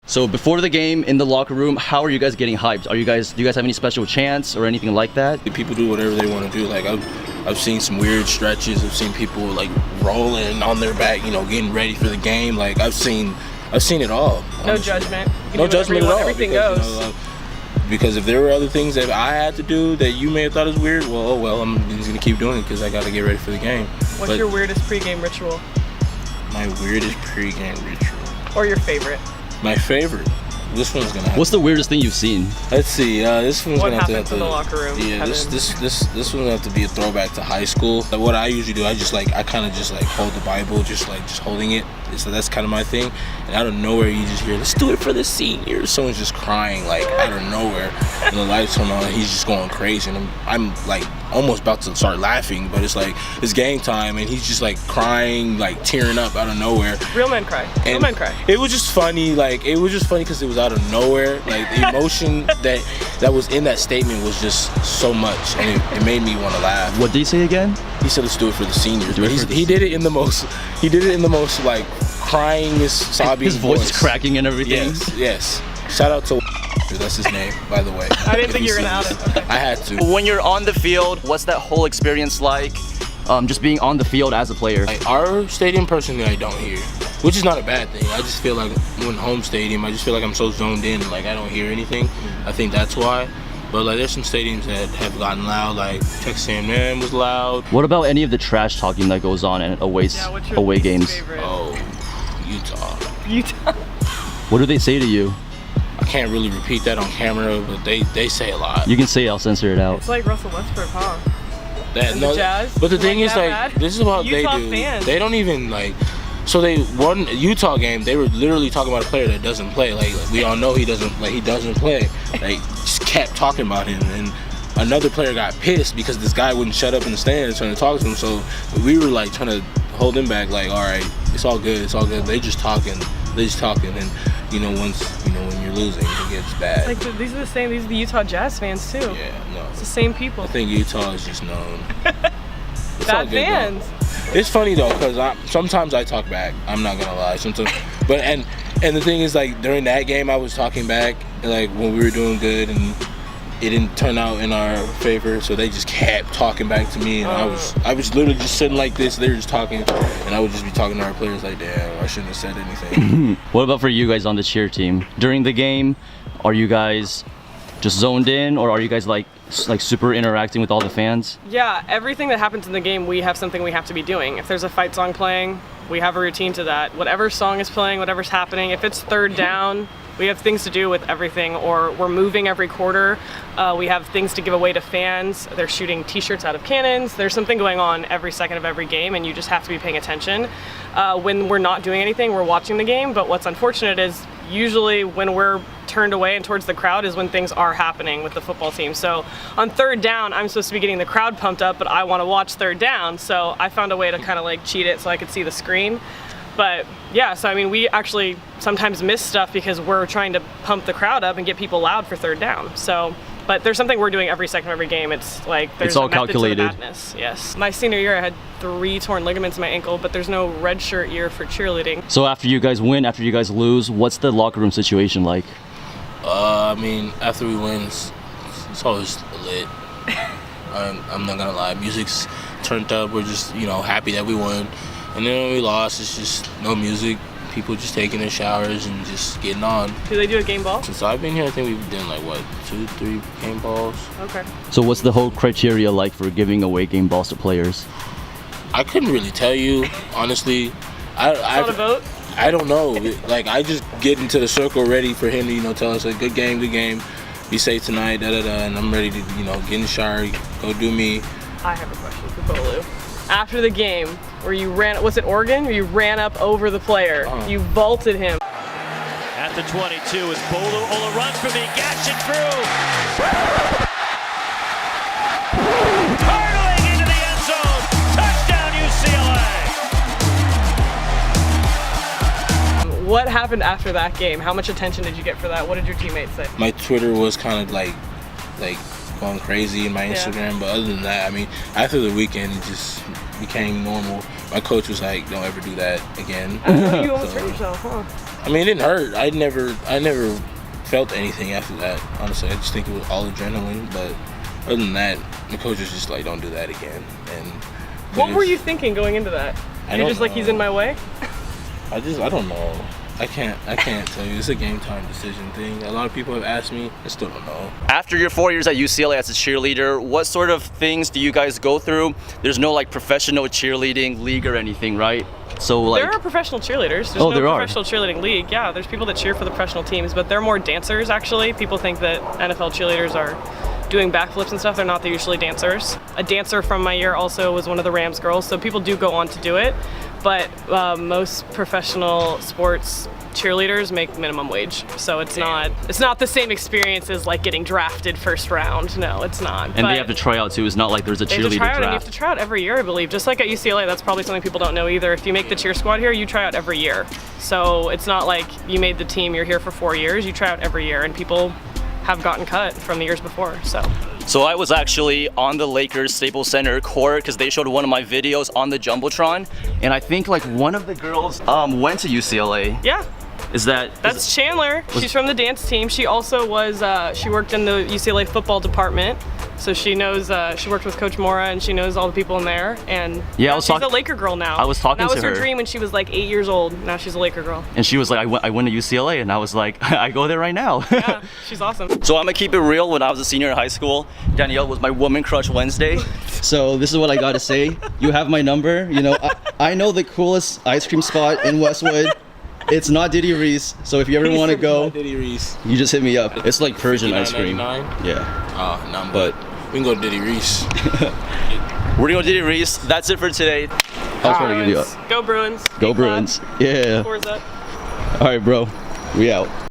So before the game in the locker room, how are you guys getting hyped? Do you guys have any special chants or anything like that? People do whatever they want to do. Like I've seen some weird stretches. I've seen people like rolling on their back, you know, getting ready for the game. Like I've seen it all. No judgment. No judgment at all. Everything because, goes. You know, because if there were other things that I had to do that you may have thought was weird, well, oh well, I'm just gonna keep doing it because I gotta get ready for the game. What's your weirdest pregame ritual? My weirdest pregame ritual. Or your favorite? My favorite. This one's gonna have What's the weirdest thing you've seen? Let's see. This one's what gonna have to. What happens in the locker room? Yeah, this one's gonna have to be a throwback to high school. What I usually do, I kind of just hold the Bible, just holding it. So that's kind of my thing. And out of nowhere, you just hear, "Let's do it for the seniors." Someone's just crying like out of nowhere, and the lights come on. And he's just going crazy, and I'm like almost about to start laughing, but it's like it's game time, and he's just like crying, like tearing up out of nowhere. Real men cry. Real men cry. It was just funny. Like it was just funny because it was out of nowhere. Like the emotion that was in that statement was just so much, and it made me want to laugh. What did he say again? He said, "Let's do it for the seniors." But he did it in the most. He did it in the most like crying, sobbing. His voice is cracking and everything. Yes. Shout out to. That's his name, by the way. I didn't think you were gonna out it. Okay. I had to. When you're on the field, what's that whole experience like? Just being on the field as a player. Like our stadium, personally, I don't hear, which is not a bad thing. I just feel like when home stadium, I just feel like I'm so zoned in, like I don't hear anything. I think that's why. But like there's some stadiums that have gotten loud, like Texas A&M was loud. What about any of the trash talking that goes on at away games? Favorite? Oh, Utah. Utah. What do they say to you? I can't really repeat that on camera, but they say a lot. You can say it, I'll censor it out. It's like Russell Westbrook, huh? No, the Jazz? But the thing is, like, bad? this is what Utah they do. fans. They don't even like. So they won a Utah game. They were literally talking about a player that doesn't play. Like we all know he doesn't play. Like just kept talking about him, and another player got pissed because this guy wouldn't shut up in the stands trying to talk to him. So we were like trying to hold him back. Like, all right, it's all good. It's all good. They just talking. And you know, when you're losing, it gets bad. It's like these are the same. These are the Utah Jazz fans too. Yeah, no. It's the same people. I think Utah is just known. Bad fans. It's funny though, because sometimes I talk back. I'm not gonna lie. Sometimes, but and the thing is, like during that game, I was talking back, like when we were doing good, and it didn't turn out in our favor. So they just kept talking back to me, and I was literally just sitting like this. They were just talking, and I would just be talking to our players like, "Damn, I shouldn't have said anything." What about for you guys on the cheer team? During the game, are you guys just zoned in, or are you guys like super interacting with all the fans? Yeah, everything that happens in the game, we have something we have to be doing. If there's a fight song playing, we have a routine to that. Whatever song is playing, whatever's happening, if it's third down, we have things to do with everything, or we're moving every quarter. We have things to give away to fans. They're shooting t-shirts out of cannons. There's something going on every second of every game, and you just have to be paying attention. When we're not doing anything, we're watching the game, but what's unfortunate is usually when we're turned away and towards the crowd is when things are happening with the football team. So on third down, I'm supposed to be getting the crowd pumped up, but I want to watch third down. So I found a way to kind of like cheat it so I could see the screen. But yeah, so I mean, we actually sometimes miss stuff because we're trying to pump the crowd up and get people loud for third down. So, but there's something we're doing every second of every game. It's like there's all a method calculated. to the madness. Yes. My senior year, I had 3 torn ligaments in my ankle, but there's no red shirt year for cheerleading. So after you guys win, after you guys lose, what's the locker room situation like? I mean, after we win, it's always lit. I'm not gonna lie, music's turned up. We're just happy that we won, and then when we lost, it's just no music. People just taking their showers and just getting on. Do they do a game ball? Since I've been here, I think we've done like 2-3 game balls. Okay. So what's the whole criteria like for giving away game balls to players? I couldn't really tell you, honestly. Not a vote? I don't know. Like I just get into the circle ready for him to tell us good game, be safe tonight, and I'm ready to get in the shower, go do me. I have a question for Bolu. After the game, where you ran, was it Oregon? Where you ran up over the player, you vaulted him. At the 22 is Bolu Olorunfumi gashing through. Hurtling into the end zone. Touchdown UCLA. What happened after that game? How much attention did you get for that? What did your teammates say? My Twitter was kind of like going crazy in my Instagram. But other than that, I mean, after the weekend, it just became normal. My coach was like, "Don't ever do that again." You almost hurt yourself, huh? I mean, it didn't hurt. I never felt anything after that. Honestly, I just think it was all adrenaline. But other than that, my coach was just like, "Don't do that again." And what were you thinking going into that? You're just like, he's in my way? I don't know. I can't tell you. It's a game time decision thing. A lot of people have asked me. I still don't know. After your 4 years at UCLA as a cheerleader, what sort of things do you guys go through? There's no like professional cheerleading league or anything, right? So like there are professional cheerleaders. There's no professional cheerleading league. Yeah, there's people that cheer for the professional teams, but they're more dancers actually. People think that NFL cheerleaders are doing backflips and stuff. They're not. They're usually dancers. A dancer from my year also was one of the Rams girls, so people do go on to do it. But most professional sports cheerleaders make minimum wage, so it's not the same experience as like getting drafted first round. No, it's not. And they have to try out too. It's not like there's a cheerleader draft. And you have to try out every year, I believe. Just like at UCLA, that's probably something people don't know either. If you make the cheer squad here, you try out every year. So it's not like you made the team, you're here for 4 years. You try out every year, and people have gotten cut from the years before. So I was actually on the Lakers Staples Center court because they showed one of my videos on the Jumbotron, and I think like one of the girls went to UCLA. Yeah. That's Chandler. She's from the dance team. She also was, she worked in the UCLA football department. So she knows, she worked with Coach Mora and she knows all the people in there. And yeah, she's a Laker girl now. I was talking to her. That was her dream when she was like 8 years old. Now she's a Laker girl. And she was like, I went to UCLA, and I was like, I go there right now. Yeah, she's awesome. So I'm gonna keep it real. When I was a senior in high school, Danielle was my woman crush Wednesday. So this is what I gotta say. You have my number. You know, I know the coolest ice cream spot in Westwood. It's not Diddy Reese, so if you ever want to go, Diddy Reese, you just hit me up. It's like Persian ice cream. Yeah. Oh, no, but we can go to Diddy Reese. We're gonna go to Diddy Reese. That's it for today. I was trying to give you up. Go Bruins. Go Bruins. Yeah. Forza. All right, bro. We out.